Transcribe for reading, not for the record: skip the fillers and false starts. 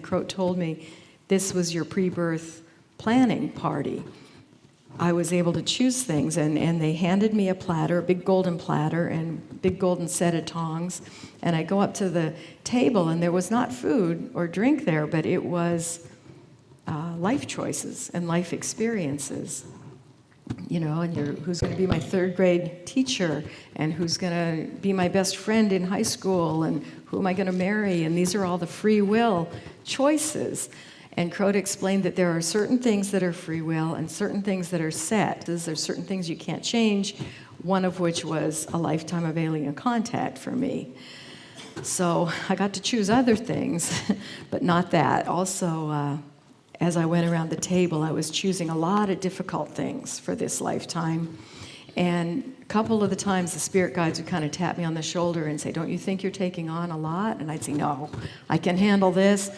and Crote told me, this was your pre-birth planning party. I was able to choose things, and they handed me a platter, a big golden platter, and big golden set of tongs. And I go up to the table, and there was not food or drink there, but it was life choices and life experiences. You know, and who's going to be my third grade teacher, and who's going to be my best friend in high school, and who am I going to marry? And these are all the free will choices. And Crote explained that there are certain things that are free will and certain things that are set. There's certain things you can't change, one of which was a lifetime of alien contact for me. So I got to choose other things, but not that. Also, as I went around the table, I was choosing a lot of difficult things for this lifetime. And a couple of the times, the spirit guides would kind of tap me on the shoulder and say, don't you think you're taking on a lot? And I'd say, no, I can handle this.